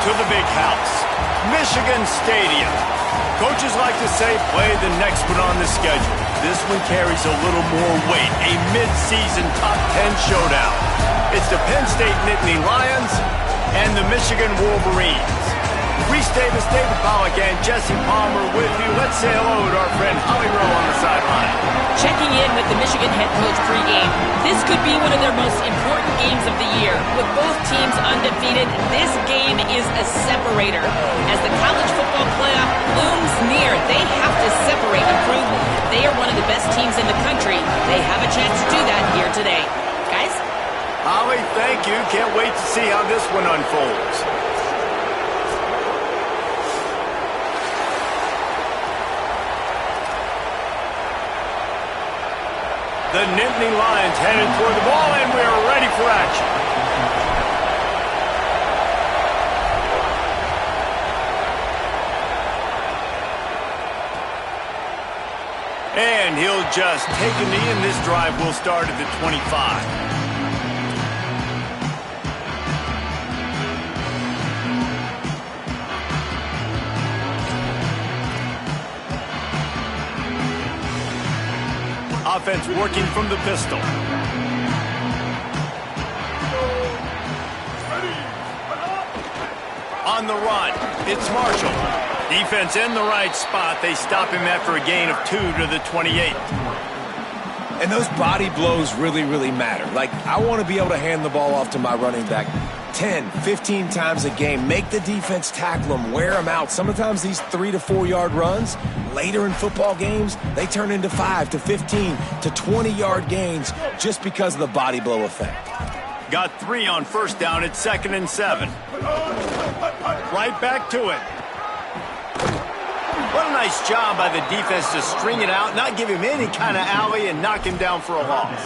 to the big house, Michigan Stadium. Coaches like to say play the next one on the schedule. This one carries a little more weight, a mid-season top 10 showdown. It's the Penn State Nittany Lions and the Michigan Wolverines. Reese Davis, David Pollack, and Jesse Palmer with you. Let's say hello to our friend Holly Rowe on the sideline. Checking in with the Michigan head coach pregame. This could be one of their most important games of the year. With both teams undefeated, this game is a separator. As the college football playoff looms near, they have to separate and prove they are one of the best teams in the country. They have a chance to do that here today. Guys? Holly, thank you. Can't wait to see how this one unfolds. The Nittany Lions headed toward the ball, and we are ready for action. And he'll just take a knee, and this drive will start at the 25. Offense working from the pistol. On the run, it's Marshall. Defense in the right spot. They stop him after a gain of 2 to the 28. And those body blows really, really matter. Like, I want to be able to hand the ball off to my running back 10, 15 times a game. Make the defense tackle them, wear them out. Sometimes these 3 to 4 yard runs, later in football games, they turn into 5 to 15 to 20 yard gains just because of the body blow effect. Got 3 on first down at 2nd and 7. Right back to it. What a nice job by the defense to string it out, not give him any kind of alley, and knock him down for a loss.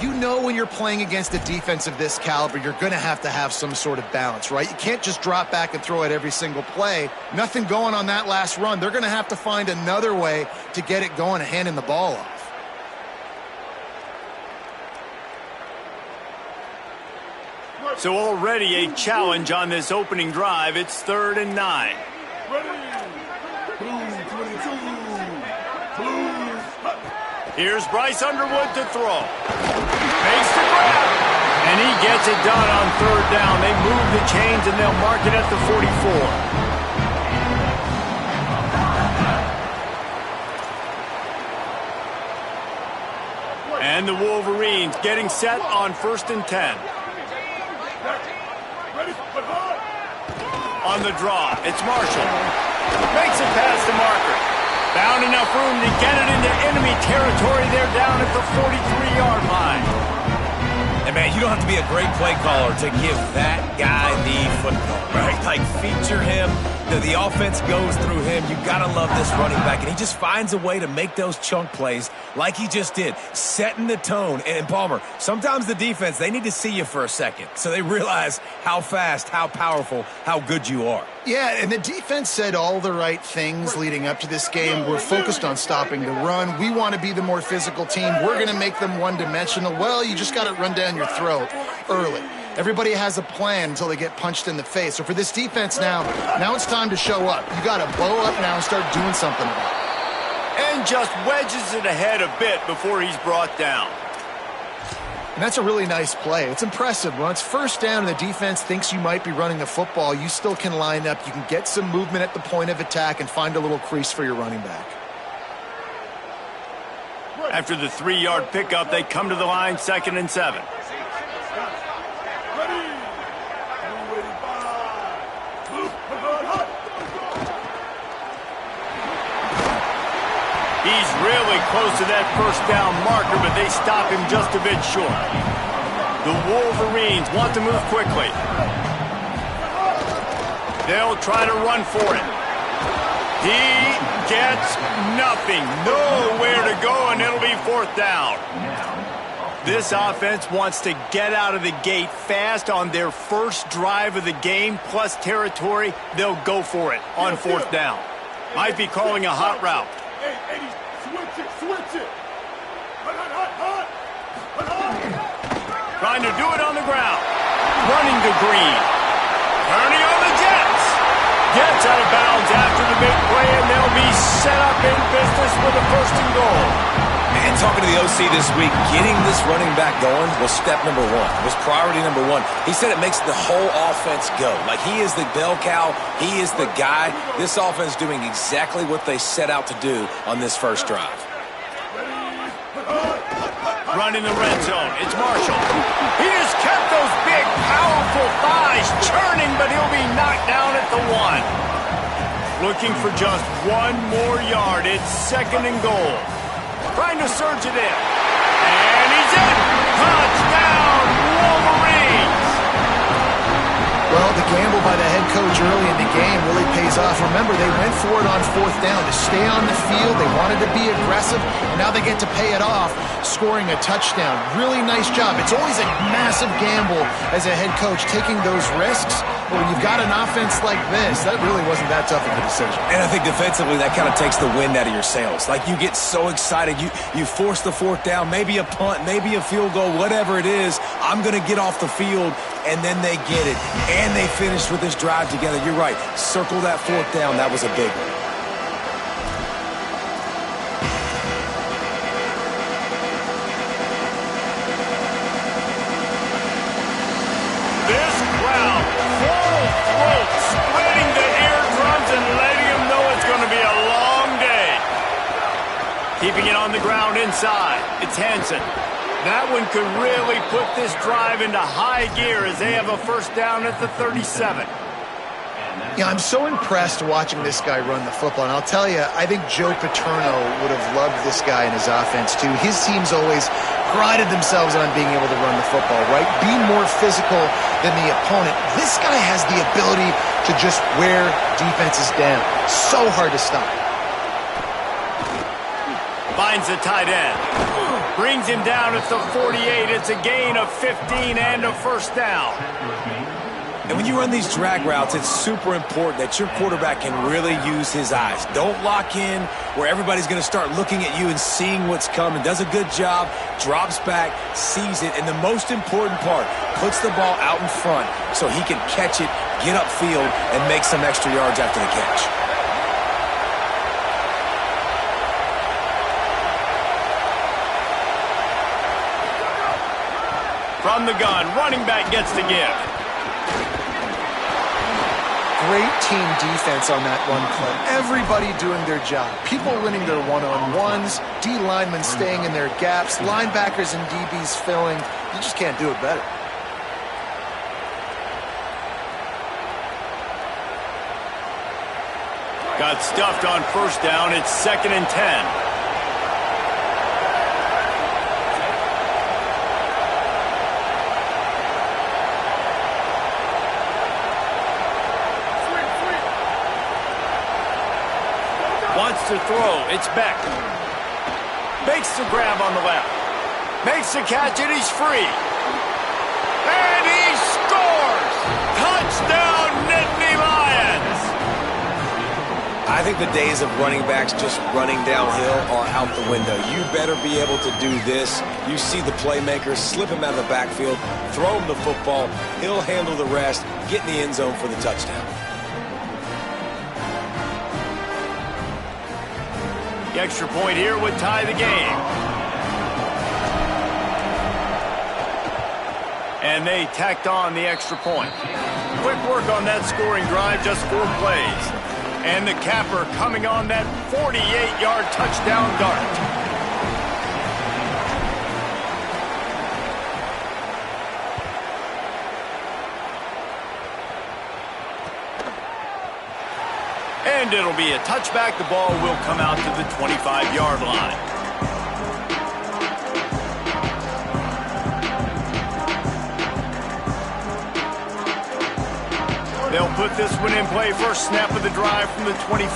You know when you're playing against a defense of this caliber, you're going to have some sort of balance, right? You can't just drop back and throw it every single play. Nothing going on that last run. They're going to have to find another way to get it going and handing the ball off. So already a challenge on this opening drive. It's 3rd and 9. Here's Bryce Underwood to throw. Makes the grab. And he gets it done on 3rd down. They move the chains, and they'll mark it at the 44. And the Wolverines getting set on 1st and 10. On the draw, it's Marshall. Makes it past the marker. Found enough room to get it into enemy territory. They're down at the 43-yard line. And, man, you don't have to be a great play caller to give that guy the football, right? Like, feature him. The offense goes through him. You got to love this running back. And he just finds a way to make those chunk plays like he just did, setting the tone. And, Palmer, sometimes the defense, they need to see you for a second so they realize how fast, how powerful, how good you are. Yeah, and the defense said all the right things leading up to this game. We're focused on stopping the run. We want to be the more physical team. We're going to make them one-dimensional. Well, you just got to run down your throat early. Everybody has a plan until they get punched in the face. So for this defense now it's time to show up. You got to bow up now and start doing something about it. And just wedges it ahead a bit before he's brought down. And that's a really nice play. It's impressive. When it's 1st down and the defense thinks you might be running the football, you still can line up. You can get some movement at the point of attack and find a little crease for your running back. After the 3-yard pickup, they come to the line 2nd and 7. He's really close to that 1st down marker, but they stop him just a bit short. The Wolverines want to move quickly. They'll try to run for it. He gets nothing. Nowhere to go, and it'll be 4th down. This offense wants to get out of the gate fast on their first drive of the game, plus territory. They'll go for it on 4th down. Might be calling a hot route. Switch it. Trying to do it on the ground. Running to Green. Turning over. Gets out of bounds after the big play, and they'll be set up in business with a 1st and goal. And talking to the OC this week, getting this running back going was step number 1, was priority number 1. He said it makes the whole offense go. Like, he is the bell cow, he is the guy. This offense doing exactly what they set out to do on this first drive. Running the red zone, it's Marshall. He just kept those big, powerful thighs churning, but he'll be knocked down at the 1. Looking for just 1 more yard. It's 2nd and goal. Trying to surge it in. And he's in! Touchdown, Wolverines! Well, the gamble by the head coach early in the game really pays off. Remember, they went for it on 4th down to stay on the field. They wanted to be aggressive, and now they get to pay it off, scoring a touchdown. Really nice job. It's always a massive gamble as a head coach, taking those risks. But when you've got an offense like this, that really wasn't that tough of a decision. And I think defensively, that kind of takes the wind out of your sails. Like, you get so excited. You force the 4th down, maybe a punt, maybe a field goal, whatever it is. I'm going to get off the field, and then they get it. And they finished with this drive together. You're right. Circle that 4th down. That was a big one. This crowd, full throat, splitting the eardrums and letting them know it's going to be a long day. Keeping it on the ground inside. It's Hansen. That one could really put this drive into high gear as they have a 1st down at the 37. Yeah, I'm so impressed watching this guy run the football. And I'll tell you, I think Joe Paterno would have loved this guy in his offense, too. His teams always prided themselves on being able to run the football, right? Be more physical than the opponent. This guy has the ability to just wear defenses down. So hard to stop. Finds the tight end. Brings him down at the 48. It's a gain of 15 and a 1st down. And when you run these drag routes, it's super important that your quarterback can really use his eyes. Don't lock in where everybody's going to start looking at you and seeing what's coming. Does a good job, drops back, sees it, and the most important part, puts the ball out in front so he can catch it, get upfield, and make some extra yards after the catch. From the gun, running back gets the give. Great team defense on that one play. Everybody doing their job. People winning their one-on-ones, D linemen staying in their gaps, linebackers and DBs filling. You just can't do it better. Got stuffed on 1st down. It's 2nd and 10. Wants to throw. It's Beck. Makes the grab on the left. Makes the catch, and he's free. And he scores! Touchdown, Nittany Lions! I think the days of running backs just running downhill are out the window. You better be able to do this. You see the playmaker, slip him out of the backfield, throw him the football. He'll handle the rest, get in the end zone for the touchdown. The extra point here would tie the game. And they tacked on the extra point. Quick work on that scoring drive, just 4 plays. And the capper coming on that 48-yard touchdown dart. And it'll be a touchback. The ball will come out to the 25-yard line. They'll put this one in play. First snap of the drive from the 25.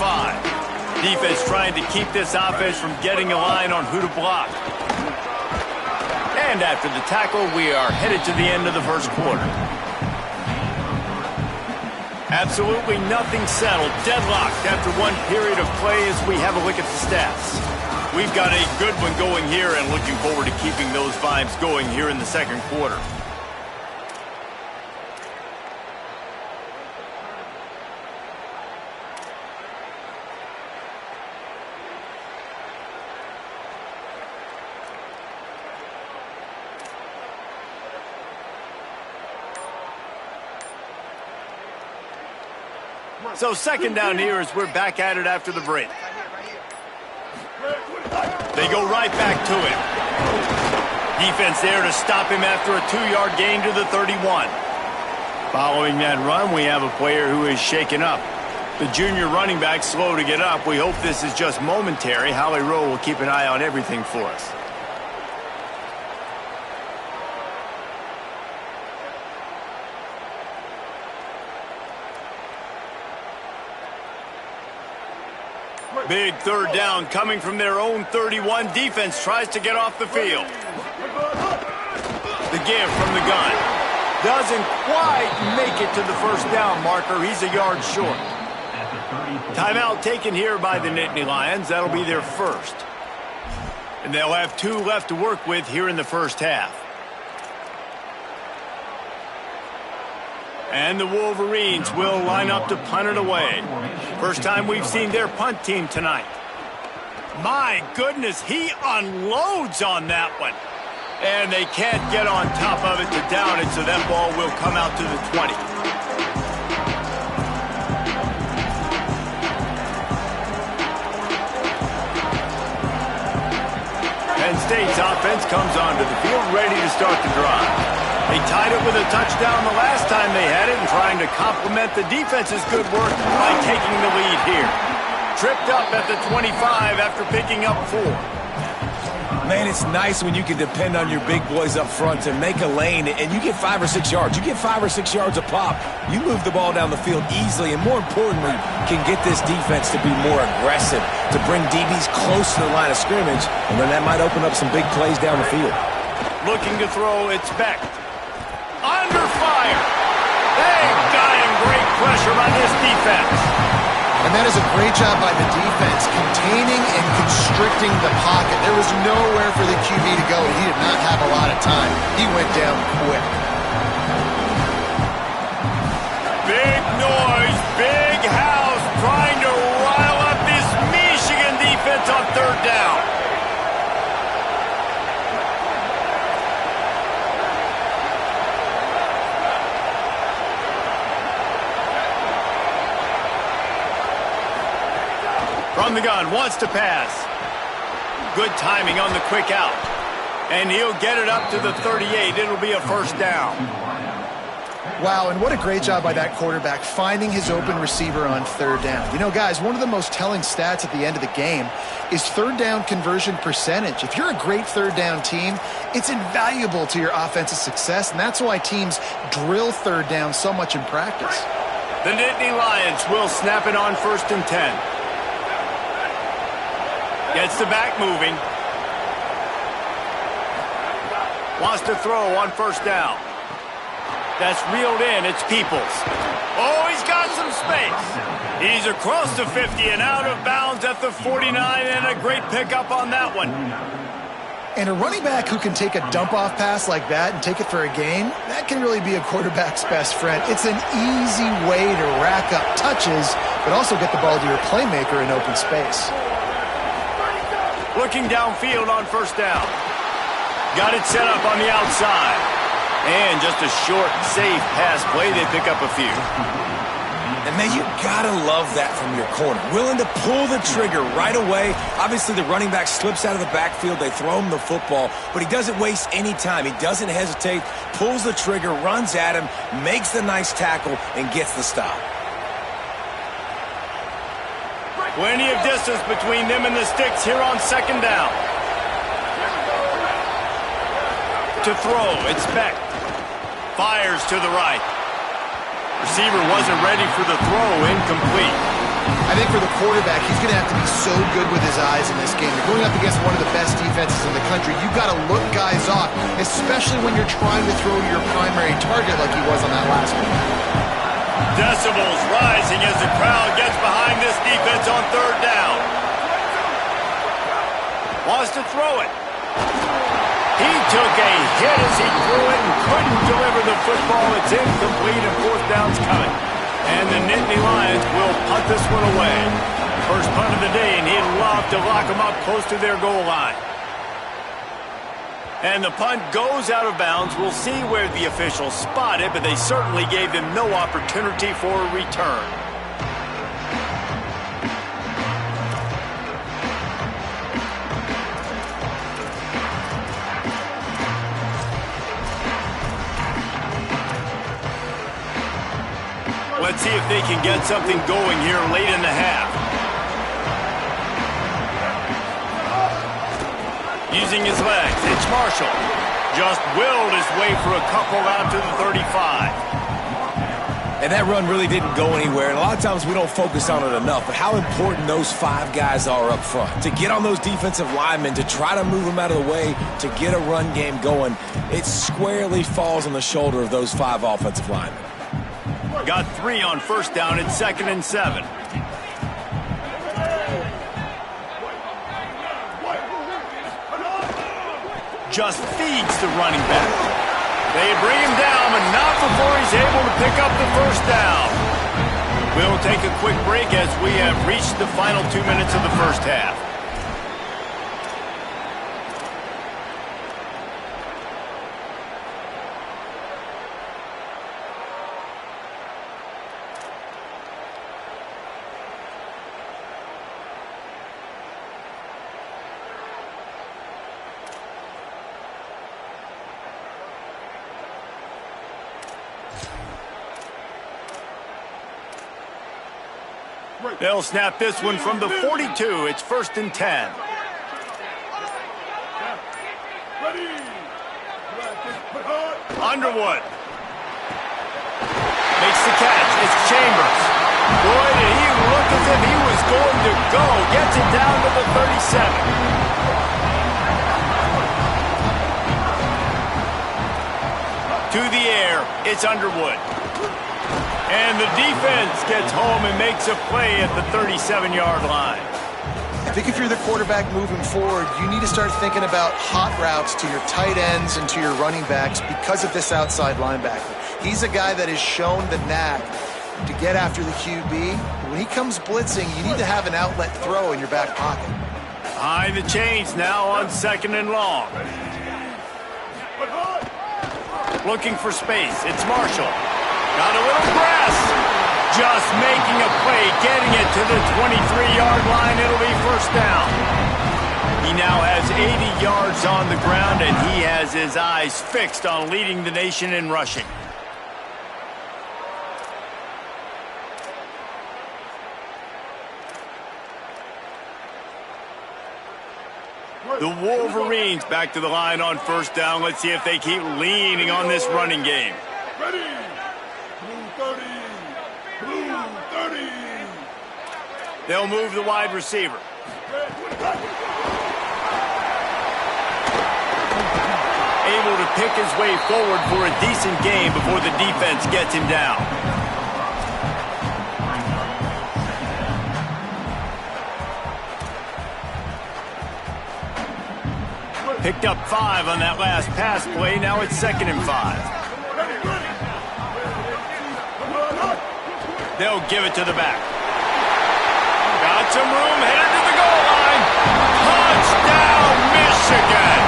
Defense trying to keep this offense from getting a line on who to block. And after the tackle, we are headed to the end of the first quarter. Absolutely nothing settled. Deadlocked after one period of play as we have a look at the stats. We've got a good one going here and looking forward to keeping those vibes going here in the second quarter. So second down here as we're back at it after the break. They go right back to him. Defense there to stop him after a 2-yard gain to the 31. Following that run, we have a player who is shaken up. The junior running back slow to get up. We hope this is just momentary. Howie Rowe will keep an eye on everything for us. Big third down coming from their own 31. Defense tries to get off the field. The give from the gun. Doesn't quite make it to the first down marker. He's a yard short. Timeout taken here by the Nittany Lions. That'll be their first. And they'll have 2 left to work with here in the first half. And the Wolverines will line up to punt it away. First time we've seen their punt team tonight. My goodness, he unloads on that one. And they can't get on top of it to down it, so that ball will come out to the 20. Penn State's offense comes onto the field, ready to start the drive. They tied it with a touchdown the last time they had it and trying to complement the defense's good work by taking the lead here. Tripped up at the 25 after picking up 4. Man, it's nice when you can depend on your big boys up front to make a lane and you get 5 or 6 yards. You get 5 or 6 yards a pop. You move the ball down the field easily and, more importantly, can get this defense to be more aggressive, to bring DBs close to the line of scrimmage, and then that might open up some big plays down the field. Looking to throw, it's Beck. Under fire. They've got him. Great pressure by this defense. And that is a great job by the defense, containing and constricting the pocket. There was nowhere for the QB to go. He did not have a lot of time. He went down quick. Big noise, big house, trying to rile up this Michigan defense on third down. From the gun, wants to pass. Good timing on the quick out. And he'll get it up to the 38. It'll be a first down. Wow, and what a great job by that quarterback, finding his open receiver on third down. You know, guys, one of the most telling stats at the end of the game is third down conversion percentage. If you're a great third down team, it's invaluable to your offensive success, and that's why teams drill third down so much in practice. The Nittany Lions will snap it on 1st and 10. Gets the back moving. Wants to throw on first down. That's reeled in. It's Peoples. Oh, he's got some space. He's across the 50 and out of bounds at the 49, and a great pickup on that one. And a running back who can take a dump-off pass like that and take it for a gain, that can really be a quarterback's best friend. It's an easy way to rack up touches, but also get the ball to your playmaker in open space. Looking downfield on first down. Got it set up on the outside. And just a short, safe pass play. They pick up a few. And, man, you got to love that from your corner. Willing to pull the trigger right away. Obviously, the running back slips out of the backfield. They throw him the football. But he doesn't waste any time. He doesn't hesitate. Pulls the trigger, runs at him, makes the nice tackle, and gets the stop. Plenty of distance between them and the sticks here on second down. To throw, it's Beck. Fires to the right. Receiver wasn't ready for the throw, incomplete. I think for the quarterback, he's going to have to be so good with his eyes in this game. You're going up against one of the best defenses in the country. You've got to look guys off, especially when you're trying to throw your primary target like he was on that last one. Decibels rising as the crowd gets behind this defense on third down. Wants to throw it. He took a hit as he threw it and couldn't deliver the football. It's incomplete and fourth down's coming. And the Nittany Lions will punt this one away. First punt of the day, and he'd love to lock them up close to their goal line. And the punt goes out of bounds. We'll see where the officials spot it, but they certainly gave them no opportunity for a return. Let's see if they can get something going here late in the half. Using his legs, it's Marshall. Just willed his way for a couple out to the 35. And that run really didn't go anywhere, and a lot of times we don't focus on it enough, but how important those 5 guys are up front. To get on those defensive linemen, to try to move them out of the way, to get a run game going, it squarely falls on the shoulder of those 5 offensive linemen. Got 3 on first down. It's 2nd and 7. Just feeds the running back. They bring him down, but not before he's able to pick up the first down. We'll take a quick break as we have reached the final 2 minutes of the first half. They'll snap this one from the 42. It's 1st and 10. Underwood makes the catch. It's Chambers. Boy, did he look as if he was going to go. Gets it down to the 37. To the air, it's Underwood. And the defense gets home and makes a play at the 37-yard line. I think if you're the quarterback moving forward, you need to start thinking about hot routes to your tight ends and to your running backs because of this outside linebacker. He's a guy that has shown the knack to get after the QB. When he comes blitzing, you need to have an outlet throw in your back pocket. Behind the chains now on 2nd and long. Looking for space. It's Marshall. Got a little grass. Just making a play, getting it to the 23-yard line. It'll be first down. He now has 80 yards on the ground, and he has his eyes fixed on leading the nation in rushing. The Wolverines back to the line on first down. Let's see if they keep leaning on this running game. Ready. Blue 30. Blue 30. They'll move the wide receiver. Able to pick his way forward for a decent game before the defense gets him down. Picked up 5 on that last pass play. Now it's 2nd and 5. They'll give it to the back. Got some room, headed to the goal line. Touchdown, Michigan!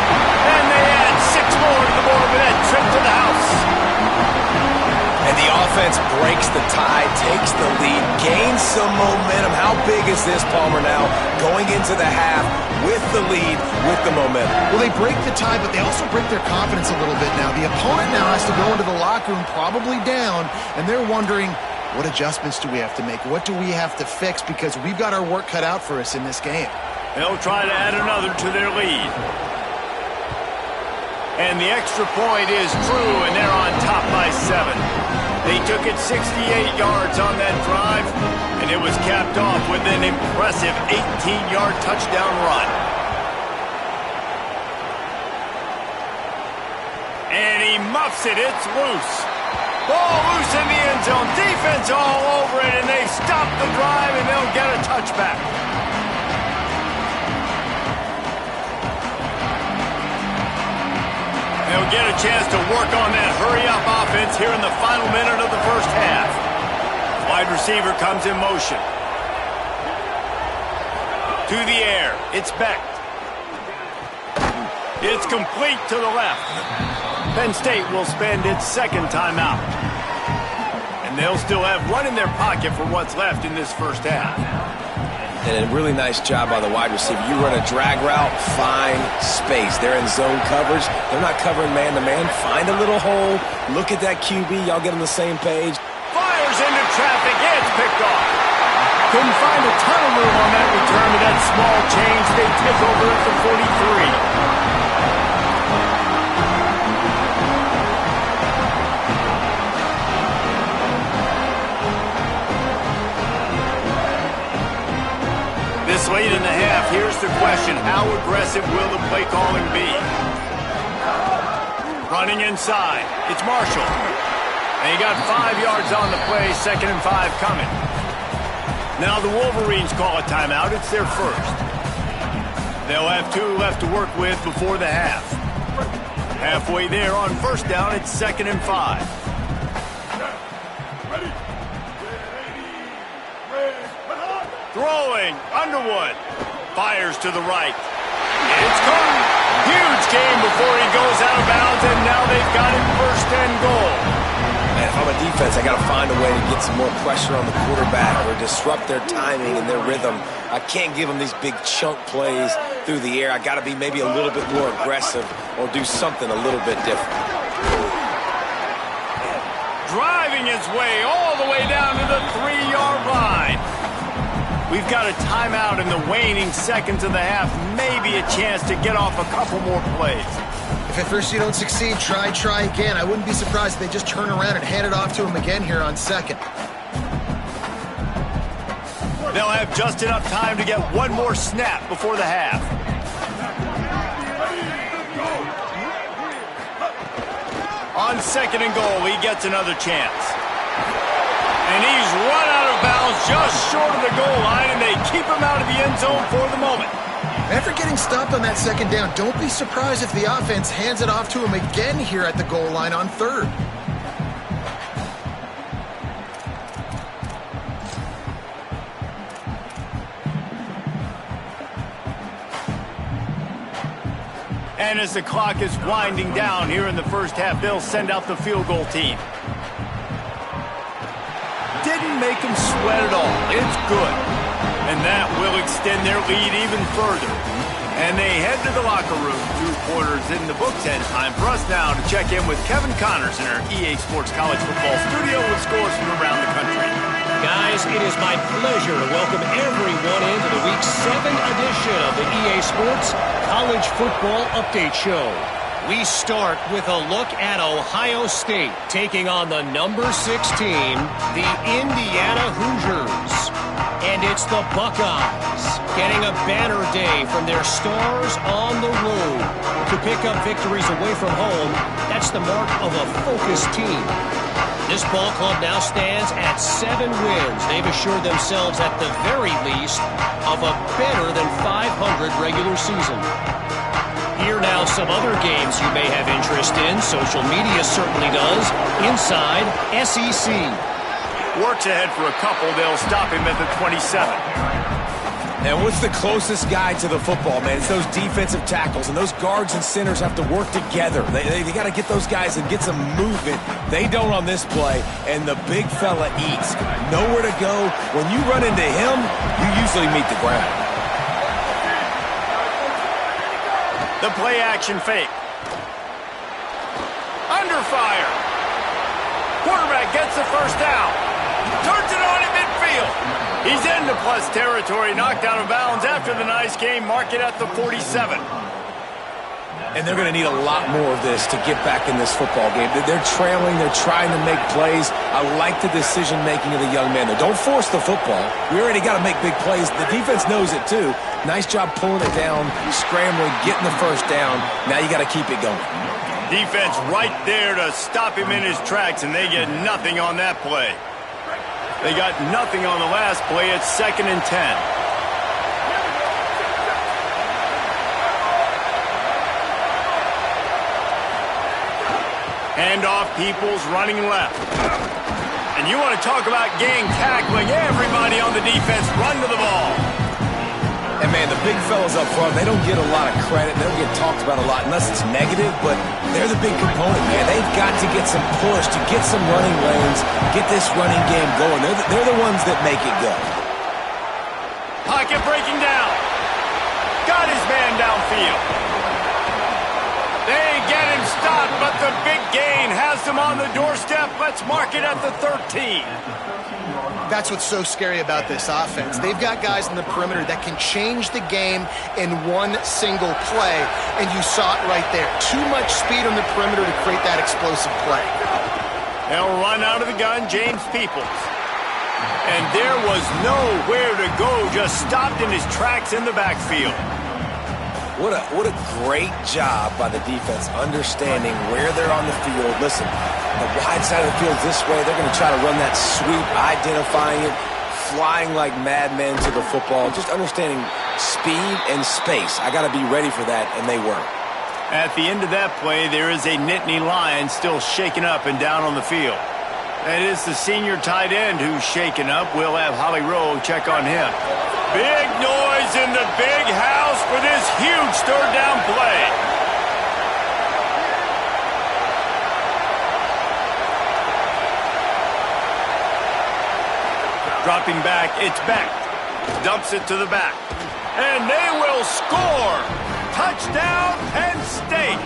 And they add 6 more to the board with that trip to the house. And the offense breaks the tie, takes the lead, gains some momentum. How big is this, Palmer, now? Going into the half with the lead, with the momentum. Well, they break the tie, but they also break their confidence a little bit now. The opponent now has to go into the locker room probably down, and they're wondering, what adjustments do we have to make? What do we have to fix? Because we've got our work cut out for us in this game. They'll try to add another to their lead. And the extra point is true, and they're on top by 7. They took it 68 yards on that drive, and it was capped off with an impressive 18-yard touchdown run. And he muffs it. It's loose. Ball loose in the end zone. Defense all over it, and they stop the drive, and they'll get a touchback. They'll get a chance to work on that hurry-up offense here in the final minute of the first half. Wide receiver comes in motion. To the air. It's Beck. It's complete to the left. Penn State will spend its 2nd timeout. And they'll still have one in their pocket for what's left in this first half. And a really nice job by the wide receiver. You run a drag route, find space. They're in zone coverage. They're not covering man-to-man. Find a little hole. Look at that QB. Y'all get on the same page. Fires goes into traffic. It's picked off. Couldn't find a ton of room on that return to that small change. They take over at the 43. This late in the half, here's the question. How aggressive will the play calling be? Running inside. It's Marshall. And he got 5 yards on the play, 2nd and 5 coming. Now the Wolverines call a timeout. It's their first. They'll have 2 left to work with before the half. Halfway there on first down, it's 2nd and 5. Ready. Throwing, Underwood. Fires to the right. It's caught. Huge game before he goes out of bounds, and now they've got it 1st and goal. Man, if I'm a defense, I got to find a way to get some more pressure on the quarterback or disrupt their timing and their rhythm. I can't give them these big chunk plays through the air. I got to be maybe a little bit more aggressive or do something a little bit different. Driving his way all the way down to the 3-yard line. We've got a timeout in the waning seconds of the half. Maybe a chance to get off a couple more plays. If at first you don't succeed, try again. I wouldn't be surprised if they just turn around and hand it off to him again here on 2nd. They'll have just enough time to get one more snap before the half. On 2nd and goal, he gets another chance. And he's run out of bounds just short of the goal line, and they keep him out of the end zone for the moment. After getting stopped on that 2nd down, don't be surprised if the offense hands it off to him again here at the goal line on 3rd. And as the clock is winding down here in the first half, they'll send out the field goal team. Didn't make them sweat at all. It's good. And that will extend their lead even further. And they head to the locker room. 2 quarters in the books, and time for us now to check in with Kevin Connors in our EA Sports College Football studio with scores from around the country. Guys, it is my pleasure to welcome everyone into the Week 7 edition of the EA Sports College Football Update Show. We start with a look at Ohio State taking on the number 6 team, the Indiana Hoosiers. And it's the Buckeyes getting a banner day from their stars on the road. To pick up victories away from home, that's the mark of a focused team. This ball club now stands at 7 wins. They've assured themselves at the very least of a better than 500 regular season. Here now some other games you may have interest in. Social media certainly does. Inside SEC. Works ahead for a couple. They'll stop him at the 27. And what's the closest guy to the football, man? It's those defensive tackles, and those guards and centers have to work together. They got to get those guys and get some movement. They don't on this play, and the big fella eats. Nowhere to go. When you run into him, you usually meet the ground. The play action fake. Under fire. Quarterback gets the first down. Turns it on in midfield. He's into plus territory, knocked out of bounds after the nice game. Mark it at the 47. And they're going to need a lot more of this to get back in this football game. They're trailing. They're trying to make plays. I like the decision-making of the young man. Don't force the football. We already got to make big plays. The defense knows it, too. Nice job pulling it down, scrambling, getting the first down. Now you got to keep it going. Defense right there to stop him in his tracks, and they get nothing on that play. They got nothing on the last play. It's 2nd and 10. Handoff, Peoples running left. And you want to talk about gang tackling. Everybody on the defense run to the ball. And, man, the big fellas up front, they don't get a lot of credit. They don't get talked about a lot unless it's negative, but they're the big component, man. They've got to get some push, to get some running lanes, get this running game going. They're the ones that make it go. Pocket breaking down. Got his man downfield. They get him stopped, but the big gain has them on the doorstep. Let's mark it at the 13. That's what's so scary about this offense. They've got guys in the perimeter that can change the game in one single play, and you saw it right there. Too much speed on the perimeter to create that explosive play. They'll run out of the gun, James Peoples. And there was nowhere to go, just stopped in his tracks in the backfield. What a great job by the defense understanding where they're on the field. Listen, the wide side of the field this way, they're going to try to run that sweep, identifying it, flying like madmen to the football, just understanding speed and space. I got to be ready for that, and they were. At the end of that play, there is a Nittany Lion still shaken up and down on the field. That is the senior tight end who's shaken up. We'll have Holly Rowe check on him. Big noise in the big house for this huge third down play. Dropping back, it's Beck. Dumps it to the back. And they will score. Touchdown, Penn State.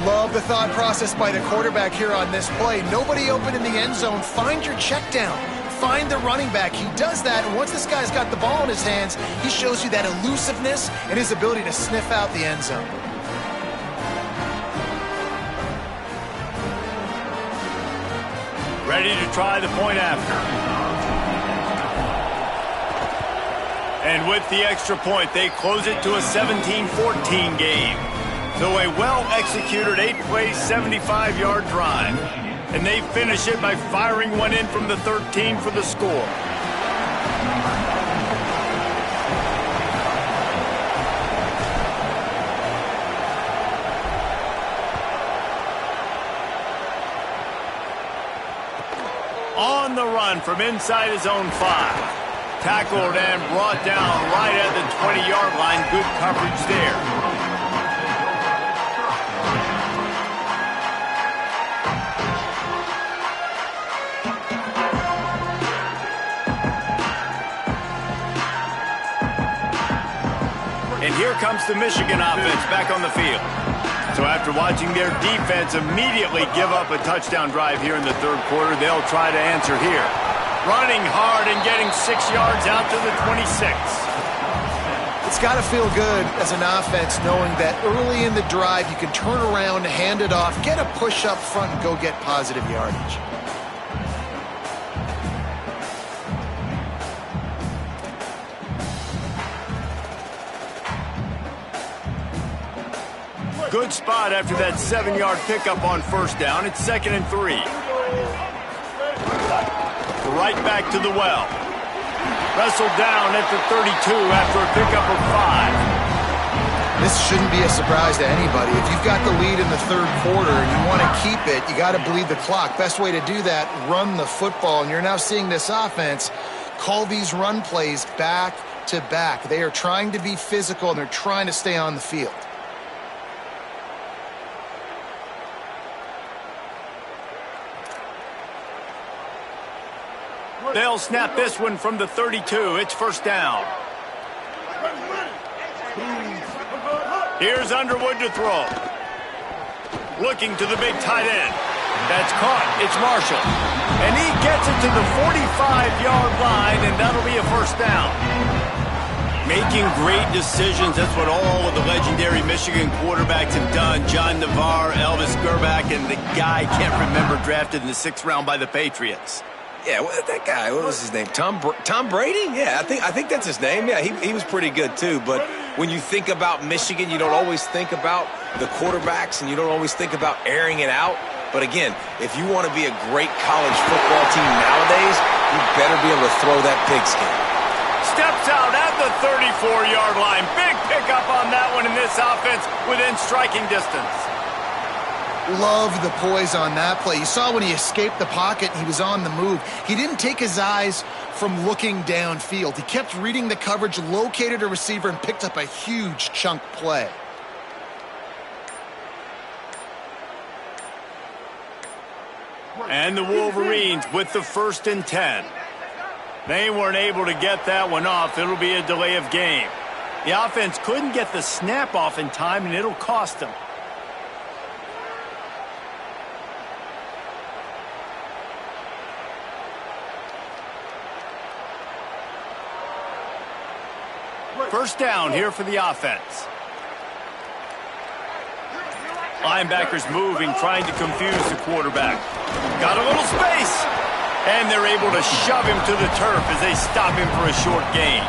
Love the thought process by the quarterback here on this play. Nobody open in the end zone. Find your check down. Find the running back. He does that, and once this guy's got the ball in his hands, he shows you that elusiveness and his ability to sniff out the end zone. Ready to try the point after. And with the extra point, they close it to a 17-14 game. So a well-executed 8-play, 75-yard drive. And they finish it by firing one in from the 13 for the score. On the run from inside his own 5. Tackled and brought down right at the 20-yard line. Good coverage there. And here comes the Michigan offense back on the field. So after watching their defense immediately give up a touchdown drive here in the third quarter, they'll try to answer here. Running hard and getting 6 yards out to the 26. It's got to feel good as an offense knowing that early in the drive you can turn around, hand it off, get a push up front, and go get positive yardage. Good spot after that 7-yard pickup on first down. It's 2nd and 3. Right back to the well. Wrestled down at the 32 after a pickup of 5. This shouldn't be a surprise to anybody. If you've got the lead in the third quarter and you want to keep it, you got to bleed the clock. Best way to do that, run the football. And you're now seeing this offense call these run plays back to back. They are trying to be physical and they're trying to stay on the field. They'll snap this one from the 32. It's first down. Here's Underwood to throw. Looking to the big tight end. That's caught. It's Marshall. And he gets it to the 45-yard line, and that'll be a first down. Making great decisions. That's what all of the legendary Michigan quarterbacks have done. John Navarre, Elvis Grbac, and the guy I can't remember drafted in the 6th round by the Patriots. Yeah, that guy, what was his name? Tom Brady? Yeah, I think that's his name. Yeah, he was pretty good too. But when you think about Michigan, you don't always think about the quarterbacks and you don't always think about airing it out. But again, if you want to be a great college football team nowadays, you better be able to throw that pigskin. Steps out at the 34-yard line. Big pickup on that one in this offense within striking distance. Love the poise on that play. You saw when he escaped the pocket, he was on the move. He didn't take his eyes from looking downfield. He kept reading the coverage, located a receiver, and picked up a huge chunk play. And the Wolverines with the 1st and 10. They weren't able to get that one off. It'll be a delay of game. The offense couldn't get the snap off in time, and it'll cost them. First down here for the offense. Linebackers moving, trying to confuse the quarterback. Got a little space. And they're able to shove him to the turf as they stop him for a short gain.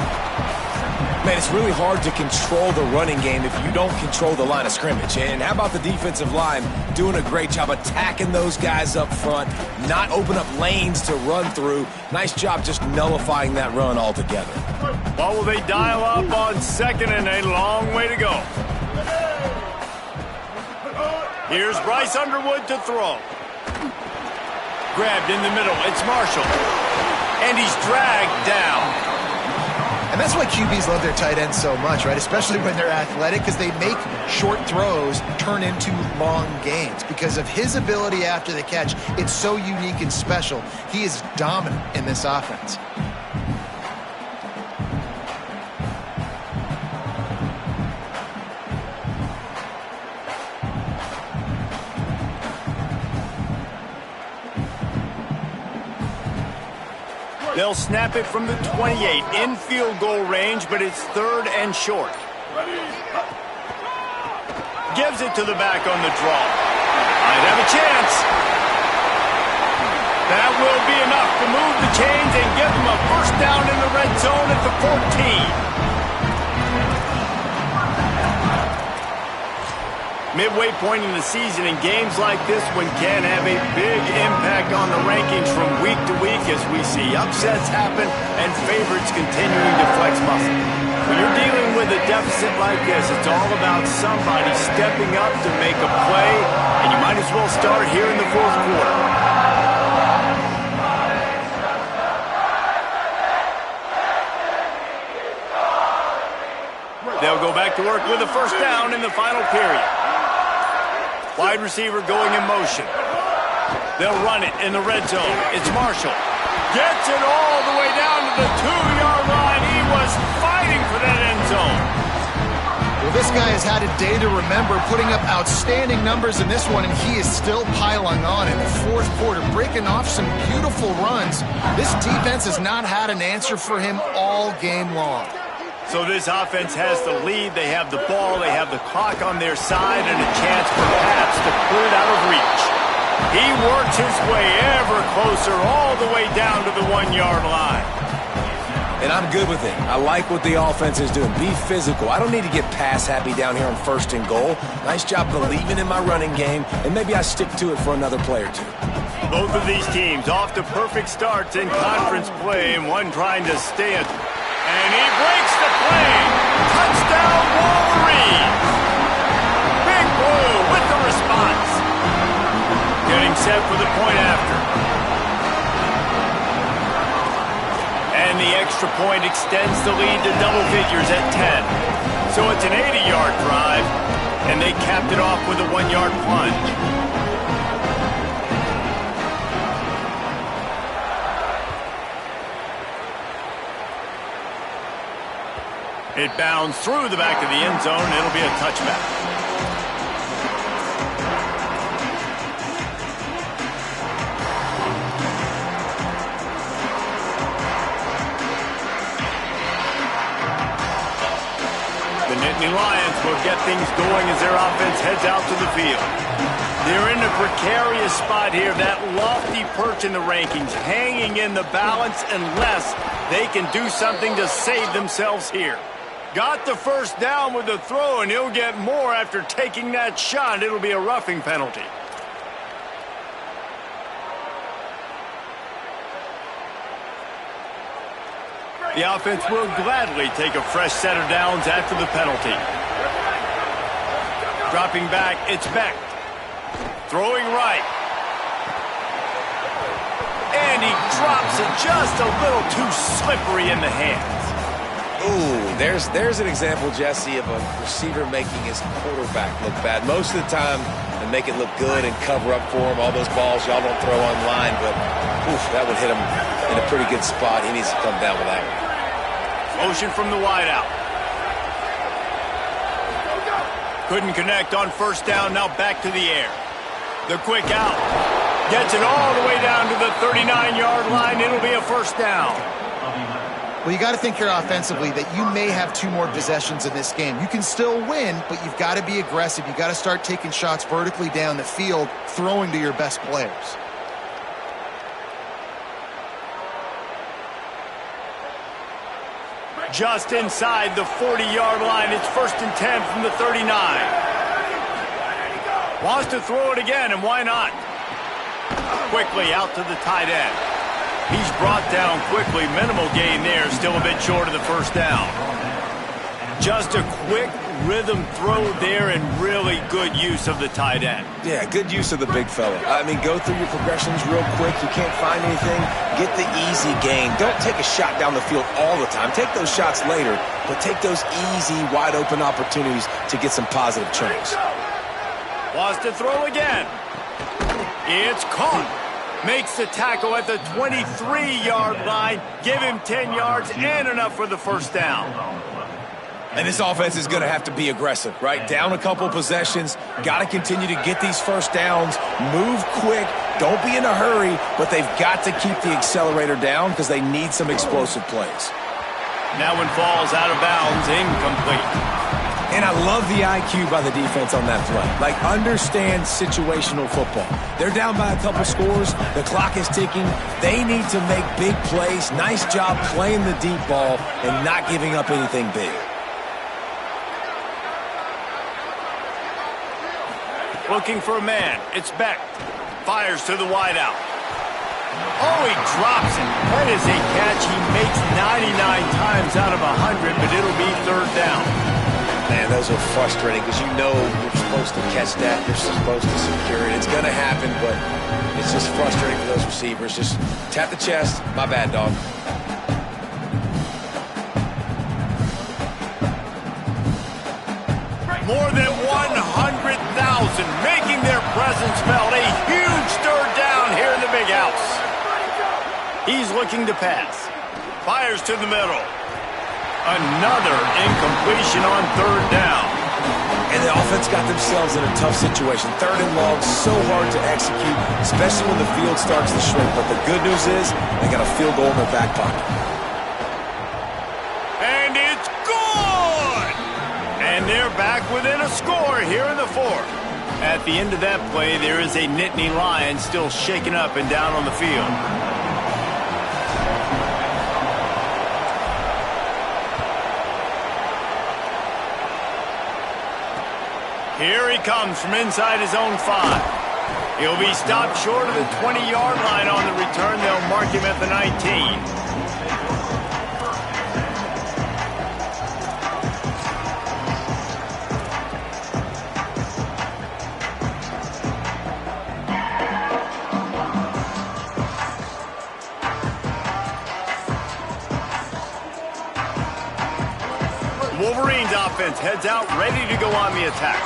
Man, it's really hard to control the running game if you don't control the line of scrimmage. And how about the defensive line doing a great job attacking those guys up front, not open up lanes to run through. Nice job just nullifying that run altogether. What will they dial up on second and a long way to go? Here's Bryce Underwood to throw. Grabbed in the middle. It's Marshall. And he's dragged down. And that's why QBs love their tight ends so much, right? Especially when they're athletic, because they make short throws turn into long gains. Because of his ability after the catch, it's so unique and special. He is dominant in this offense. They'll snap it from the 28 in field goal range, but it's third and short. Gives it to the back on the draw. Might have a chance. That will be enough to move the chains and give them a first down in the red zone at the 14. Midway point in the season, and games like this one can have a big impact on the rankings from week to week as we see upsets happen and favorites continuing to flex muscle. When you're dealing with a deficit like this, it's all about somebody stepping up to make a play, and you might as well start here in the fourth quarter. They'll go back to work with a first down in the final period. Wide receiver going in motion. They'll run it in the red zone. It's Marshall. Gets it all the way down to the 2-yard line. He was fighting for that end zone. Well, this guy has had a day to remember, putting up outstanding numbers in this one, and he is still piling on in the fourth quarter, breaking off some beautiful runs. This defense has not had an answer for him all game long. So this offense has the lead. They have the ball. They have the clock on their side and a chance perhaps to put it out of reach. He works his way ever closer all the way down to the 1-yard line. And I'm good with it. I like what the offense is doing. Be physical. I don't need to get pass happy down here on first and goal. Nice job believing in my running game, and maybe I stick to it for another play or two. Both of these teams off to perfect starts in conference play, and one trying to stay at. And he breaks the play. Touchdown, Wolverines. Big Blue with the response. Getting set for the point after. And the extra point extends the lead to double figures at 10. So it's an 80-yard drive, and they capped it off with a 1-yard plunge. It bounds through the back of the end zone. It'll be a touchback. The Nittany Lions will get things going as their offense heads out to the field. They're in a precarious spot here, that lofty perch in the rankings, hanging in the balance unless they can do something to save themselves here. Got the first down with the throw, and he'll get more after taking that shot. It'll be a roughing penalty. The offense will gladly take a fresh set of downs after the penalty. Dropping back, it's Beck. Throwing right. And he drops it just a little too slippery in the hands. Ooh, there's an example, Jesse, of a receiver making his quarterback look bad. Most of the time, they make it look good and cover up for him. All those balls y'all don't throw online, but oof, that would hit him in a pretty good spot. He needs to come down with that one. Motion from the wideout. Couldn't connect on first down, now back to the air. The quick out. Gets it all the way down to the 39-yard line. It'll be a first down. Well, you got to think here offensively that you may have 2 more possessions in this game. You can still win, but you've got to be aggressive. You've got to start taking shots vertically down the field, throwing to your best players. Just inside the 40-yard line. It's 1st and 10 from the 39. Wants to throw it again, and why not? Quickly out to the tight end. He's brought down quickly. Minimal gain there. Still a bit short of the first down. Just a quick rhythm throw there and really good use of the tight end. Yeah, good use of the big fella. I mean, go through your progressions real quick. You can't find anything. Get the easy gain. Don't take a shot down the field all the time. Take those shots later, but take those easy, wide-open opportunities to get some positive turns. Wants to throw again. It's caught. Makes the tackle at the 23-yard line. Give him 10 yards and enough for the first down. And this offense is going to have to be aggressive, right? Down a couple possessions. Got to continue to get these first downs. Move quick. Don't be in a hurry, but they've got to keep the accelerator down because they need some explosive plays. That one falls out of bounds, incomplete. And I love the IQ by the defense on that play. Like, understand situational football. They're down by a couple scores. The clock is ticking. They need to make big plays. Nice job playing the deep ball and not giving up anything big. Looking for a man. It's Beck. Fires to the wideout. Oh, he drops it. That is a catch he makes 99 times out of 100, but it'll be 3rd down. Man, those are frustrating because you know you're supposed to catch that. You're supposed to secure it. It's going to happen, but it's just frustrating for those receivers. Just tap the chest. My bad, dog. More than 100,000 making their presence felt. A huge 3rd down here in the big house. He's looking to pass. Fires to the middle. Another incompletion on 3rd down. And the offense got themselves in a tough situation. 3rd and long, so hard to execute, especially when the field starts to shrink. But the good news is they got a field goal in their back pocket. And it's good! And they're back within a score here in the 4th. At the end of that play, there is a Nittany Lion still shaken up and down on the field. Here he comes from inside his own 5. He'll be stopped short of the 20-yard line on the return. They'll mark him at the 19. Wolverines offense heads out, ready to go on the attack.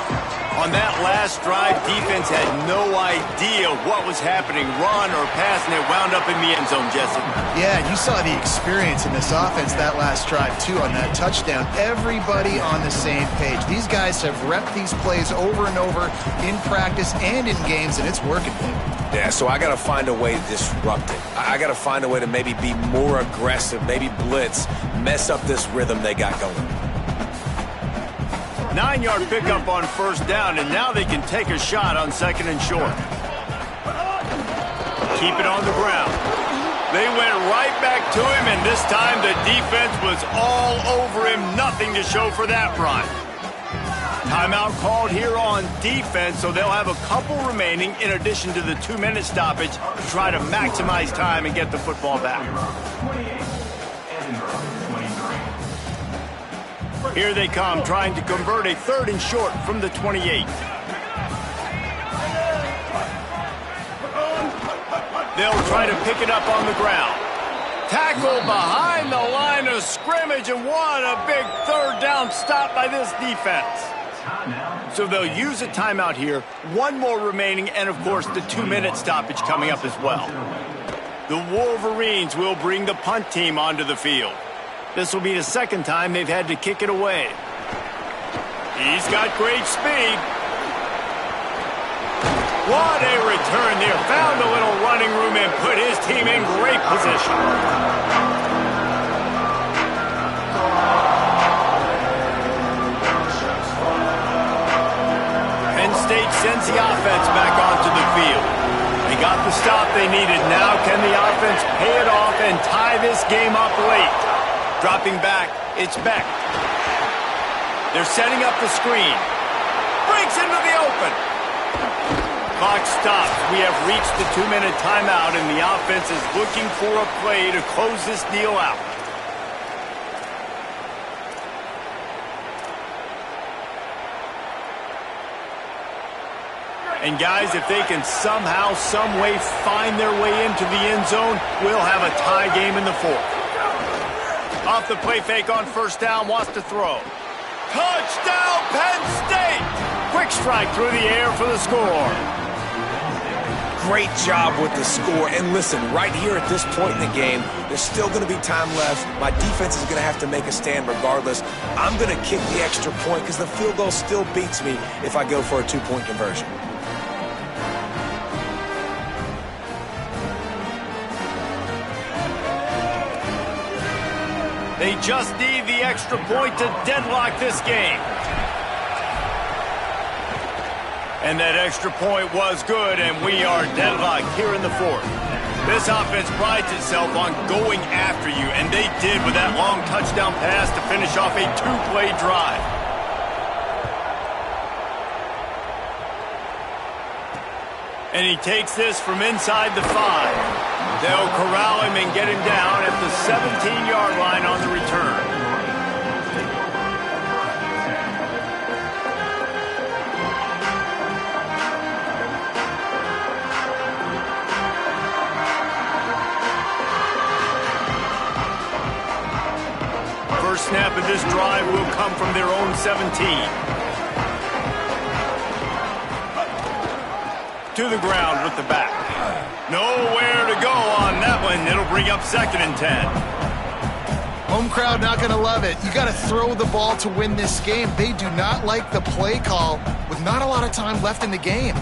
On that last drive, defense had no idea what was happening, run or pass, and it wound up in the end zone, Jesse. Yeah, you saw the experience in this offense that last drive, too, on that touchdown. Everybody on the same page. These guys have repped these plays over and over in practice and in games, and it's working. Yeah, so I got to find a way to disrupt it. I got to find a way to maybe be more aggressive, maybe blitz, mess up this rhythm they got going. 9-yard pickup on 1st down, and now they can take a shot on 2nd and short. Keep it on the ground. They went right back to him, and this time the defense was all over him. Nothing to show for that run. Timeout called here on defense, so they'll have a couple remaining in addition to the 2-minute stoppage to try to maximize time and get the football back. Here they come, trying to convert a 3rd and short from the 28. They'll try to pick it up on the ground. Tackle behind the line of scrimmage, and what a big 3rd down stop by this defense. So they'll use a timeout here, 1 more remaining, and of course the 2-minute stoppage coming up as well. The Wolverines will bring the punt team onto the field. This will be the 2nd time they've had to kick it away. He's got great speed. What a return there. Found a little running room and put his team in great position. Penn State sends the offense back onto the field. They got the stop they needed. Now can the offense pay it off and tie this game up late? Dropping back, it's Beck. They're setting up the screen. Breaks into the open. Clock stops. We have reached the 2-minute timeout, and the offense is looking for a play to close this deal out. And guys, if they can somehow, some way find their way into the end zone, we'll have a tie game in the fourth. Off the play fake on first down, wants to throw. Touchdown, Penn State! Quick strike through the air for the score. Great job with the score. And listen, right here at this point in the game, there's still going to be time left. My defense is going to have to make a stand regardless. I'm going to kick the extra point because the field goal still beats me if I go for a 2-point conversion. They just need the extra point to deadlock this game. And that extra point was good, and we are deadlocked here in the fourth. This offense prides itself on going after you, and they did with that long touchdown pass to finish off a 2-play drive. And he takes this from inside the 5. They'll corral him and get him down at the 17-yard line on the return. First snap of this drive will come from their own 17. To the ground with the back. Nowhere to go on that one. It'll bring up 2nd and 10. Home crowd not going to love it. You got to throw the ball to win this game. They do not like the play call with not a lot of time left in the game.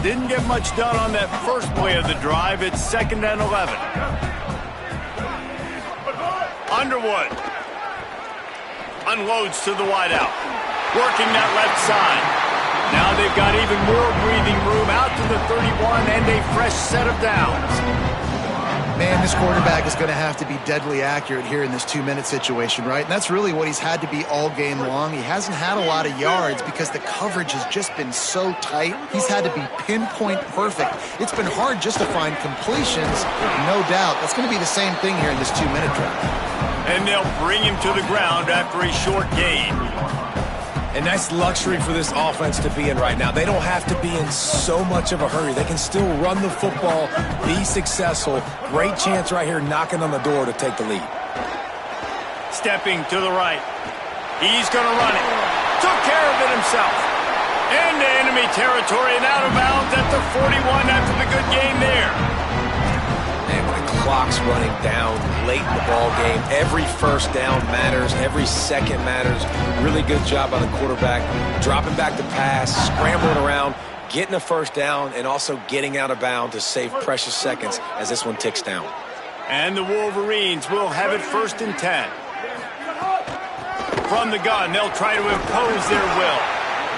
Didn't get much done on that first play of the drive. It's 2nd and 11. Underwood unloads to the wideout. Working that left side. Now they've got even more breathing room out to the 31 and a fresh set of downs. Man, this quarterback is going to have to be deadly accurate here in this 2-minute situation, right? And that's really what he's had to be all game long. He hasn't had a lot of yards because the coverage has just been so tight. He's had to be pinpoint perfect. It's been hard just to find completions, no doubt. That's going to be the same thing here in this 2-minute drive. And they'll bring him to the ground after a short gain. And that's luxury for this offense to be in right now. They don't have to be in so much of a hurry. They can still run the football, be successful. Great chance right here knocking on the door to take the lead. Stepping to the right. He's going to run it. Took care of it himself. Into enemy territory and out of bounds at the 41 after the good game there. And when the clock's running down late in the ball game, every first down matters, every second matters. Really good job by the quarterback, dropping back to pass, scrambling around, getting a first down, and also getting out of bounds to save precious seconds as this one ticks down. And the Wolverines will have it 1st and 10. From the gun, they'll try to impose their will.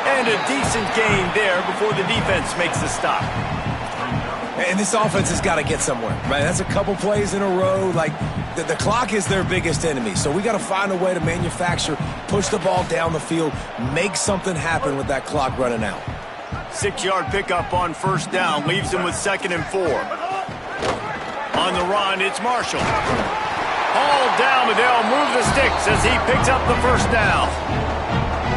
And a decent gain there before the defense makes the stop. And this offense has got to get somewhere, right? That's a couple plays in a row. Like, the clock is their biggest enemy. So we got to find a way to manufacture, push the ball down the field, make something happen with that clock running out. 6-yard pickup on first down leaves them with 2nd and 4. On the run, it's Marshall. Hauled down, but they'll move the sticks as he picks up the first down.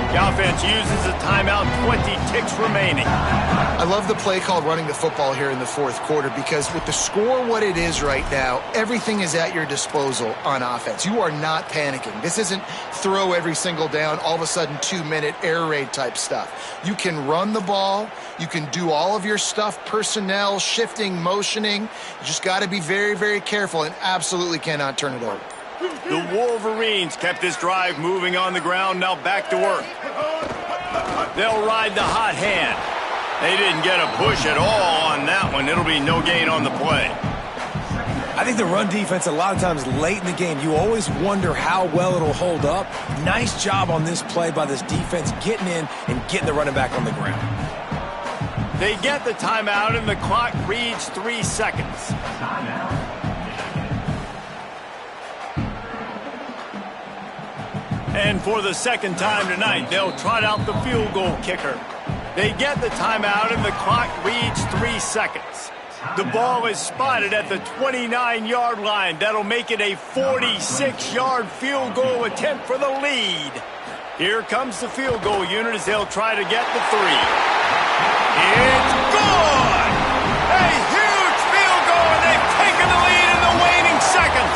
The offense uses a timeout, 20 ticks remaining. I love the play call running the football here in the fourth quarter because with the score what it is right now, everything is at your disposal on offense. You are not panicking. This isn't throw every single down, all of a sudden 2-minute air raid type stuff. You can run the ball. You can do all of your stuff, personnel, shifting, motioning. You just got to be very, very careful and absolutely cannot turn it over. The Wolverines kept this drive moving on the ground, now back to work. They'll ride the hot hand. They didn't get a push at all on that one. It'll be no gain on the play. I think the run defense, a lot of times late in the game, you always wonder how well it'll hold up. Nice job on this play by this defense, getting in and getting the running back on the ground. They get the timeout, and the clock reads 3 seconds. And for the second time tonight, they'll trot out the field goal kicker. They get the timeout, and the clock reads 3 seconds. The ball is spotted at the 29-yard line. That'll make it a 46-yard field goal attempt for the lead. Here comes the field goal unit as they'll try to get the 3. It's good! A huge field goal, and they've taken the lead in the waning seconds.